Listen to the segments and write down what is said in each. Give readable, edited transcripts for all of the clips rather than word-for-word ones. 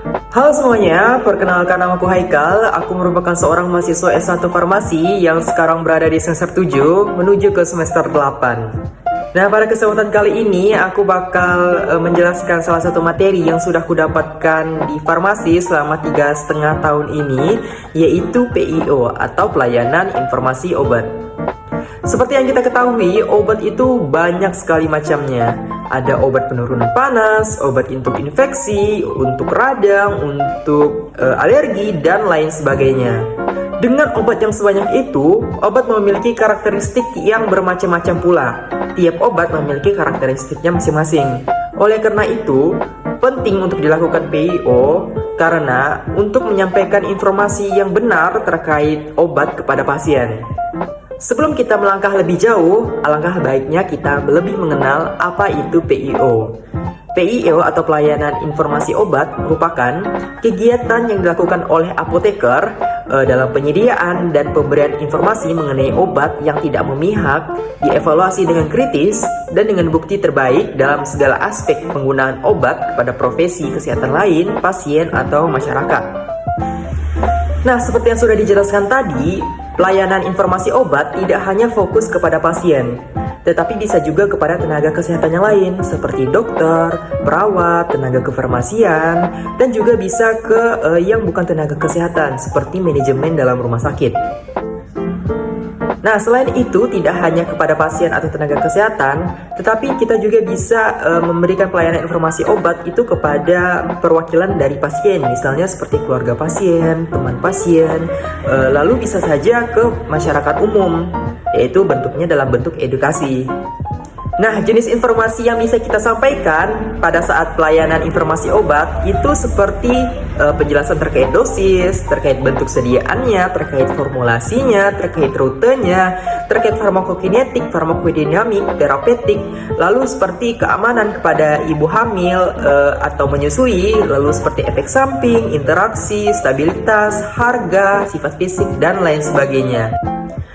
Halo semuanya, perkenalkan namaku Haikal. Aku merupakan seorang mahasiswa S1 Farmasi yang sekarang berada di semester 7 menuju ke semester 8. Nah, pada kesempatan kali ini aku bakal menjelaskan salah satu materi yang sudah kudapatkan di farmasi selama 3,5 tahun ini, yaitu PIO atau Pelayanan Informasi Obat. Seperti yang kita ketahui, obat itu banyak sekali macamnya. Ada obat penurun panas, obat untuk infeksi, untuk radang, untuk alergi, dan lain sebagainya. Dengan obat yang sebanyak itu, obat memiliki karakteristik yang bermacam-macam pula. Tiap obat memiliki karakteristiknya masing-masing. Oleh karena itu, penting untuk dilakukan PIO karena untuk menyampaikan informasi yang benar terkait obat kepada pasien. Sebelum kita melangkah lebih jauh, alangkah baiknya kita lebih mengenal apa itu PIO. PIO atau Pelayanan Informasi Obat merupakan kegiatan yang dilakukan oleh apoteker dalam penyediaan dan pemberian informasi mengenai obat yang tidak memihak, dievaluasi dengan kritis, dan dengan bukti terbaik dalam segala aspek penggunaan obat kepada profesi kesehatan lain, pasien, atau masyarakat. Nah, seperti yang sudah dijelaskan tadi, pelayanan informasi obat tidak hanya fokus kepada pasien, tetapi bisa juga kepada tenaga kesehatan yang lain seperti dokter, perawat, tenaga kefarmasian, dan juga bisa ke yang bukan tenaga kesehatan seperti manajemen dalam rumah sakit. Nah, selain itu tidak hanya kepada pasien atau tenaga kesehatan, tetapi kita juga bisa memberikan pelayanan informasi obat itu kepada perwakilan dari pasien, misalnya seperti keluarga pasien, teman pasien, lalu bisa saja ke masyarakat umum, yaitu bentuknya dalam bentuk edukasi. Nah, jenis informasi yang bisa kita sampaikan pada saat pelayanan informasi obat itu seperti penjelasan terkait dosis, terkait bentuk sediaannya, terkait formulasinya, terkait rutenya, terkait farmakokinetik, farmakodinamik, terapeutik, lalu seperti keamanan kepada ibu hamil atau menyusui, lalu seperti efek samping, interaksi, stabilitas, harga, sifat fisik, dan lain sebagainya.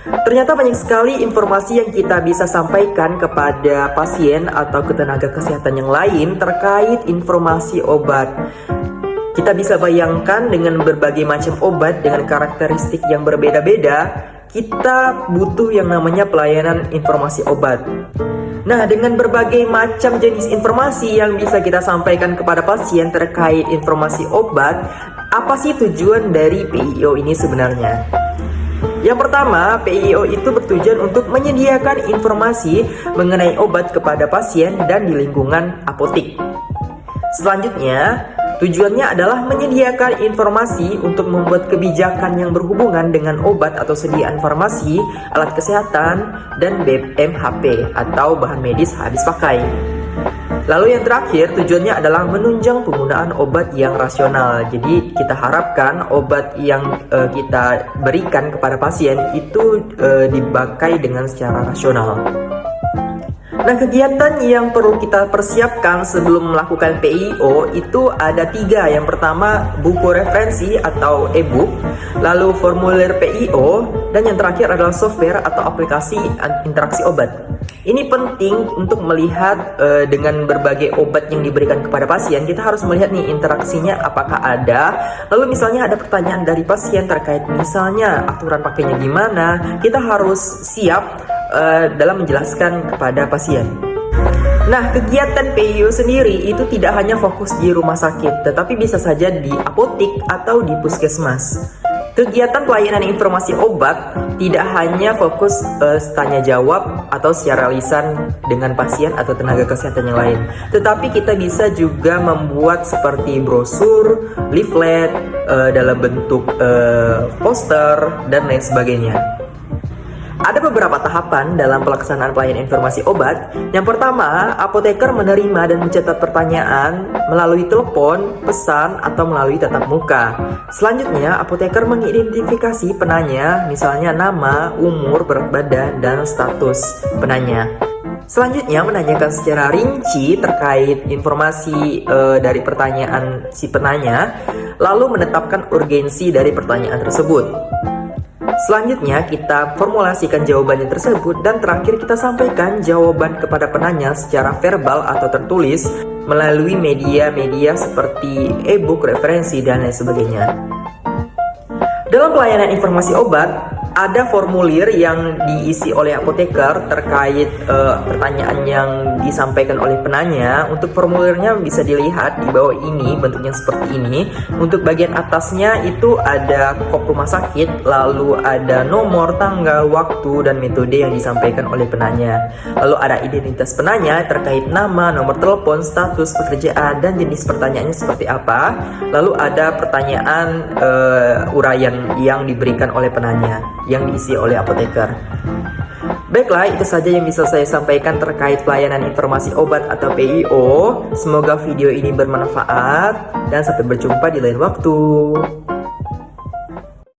Ternyata banyak sekali informasi yang kita bisa sampaikan kepada pasien atau ke tenaga kesehatan yang lain terkait informasi obat. Kita bisa bayangkan dengan berbagai macam obat dengan karakteristik yang berbeda-beda, kita butuh yang namanya pelayanan informasi obat. Nah, dengan berbagai macam jenis informasi yang bisa kita sampaikan kepada pasien terkait informasi obat, apa sih tujuan dari PIO ini sebenarnya? Yang pertama, PIO itu bertujuan untuk menyediakan informasi mengenai obat kepada pasien dan di lingkungan apotik. Selanjutnya, tujuannya adalah menyediakan informasi untuk membuat kebijakan yang berhubungan dengan obat atau sediaan farmasi, alat kesehatan, dan BMHP atau bahan medis habis pakai. Lalu yang terakhir, tujuannya adalah menunjang penggunaan obat yang rasional. Jadi kita harapkan obat yang kita berikan kepada pasien itu dipakai dengan secara rasional. Nah, kegiatan yang perlu kita persiapkan sebelum melakukan PIO itu ada 3. Yang pertama, buku referensi atau e-book, lalu formulir PIO, dan yang terakhir adalah software atau aplikasi interaksi obat. Ini penting untuk melihat dengan berbagai obat yang diberikan kepada pasien, kita harus melihat nih interaksinya apakah ada. Lalu misalnya ada pertanyaan dari pasien terkait misalnya aturan pakainya gimana, kita harus siap dalam menjelaskan kepada pasien. Nah, kegiatan PIO sendiri itu tidak hanya fokus di rumah sakit, tetapi bisa saja di apotik atau di puskesmas. Kegiatan pelayanan informasi obat tidak hanya fokus tanya jawab atau secara lisan dengan pasien atau tenaga kesehatan yang lain, tetapi kita bisa juga membuat seperti brosur, leaflet dalam bentuk poster, dan lain sebagainya. Ada beberapa tahapan dalam pelaksanaan pelayanan informasi obat. Yang pertama, apoteker menerima dan mencatat pertanyaan melalui telepon, pesan, atau melalui tatap muka. Selanjutnya, apoteker mengidentifikasi penanya, misalnya nama, umur, berat badan, dan status penanya. Selanjutnya, menanyakan secara rinci terkait informasi dari pertanyaan si penanya, lalu menetapkan urgensi dari pertanyaan tersebut. Selanjutnya kita formulasikan jawabannya tersebut dan terakhir kita sampaikan jawaban kepada penanya secara verbal atau tertulis melalui media-media seperti e-book, referensi, dan lain sebagainya. Dalam pelayanan informasi obat, ada formulir yang diisi oleh apoteker terkait pertanyaan yang disampaikan oleh penanya. Untuk formulirnya bisa dilihat di bawah ini, bentuknya seperti ini. Untuk bagian atasnya itu ada kop rumah sakit, lalu ada nomor, tanggal, waktu, dan metode yang disampaikan oleh penanya. Lalu ada identitas penanya terkait nama, nomor telepon, status pekerjaan, dan jenis pertanyaannya seperti apa. Lalu ada pertanyaan uraian yang diberikan oleh penanya yang diisi oleh apoteker. Baiklah, itu saja yang bisa saya sampaikan terkait pelayanan informasi obat atau PIO. Semoga video ini bermanfaat dan sampai berjumpa di lain waktu.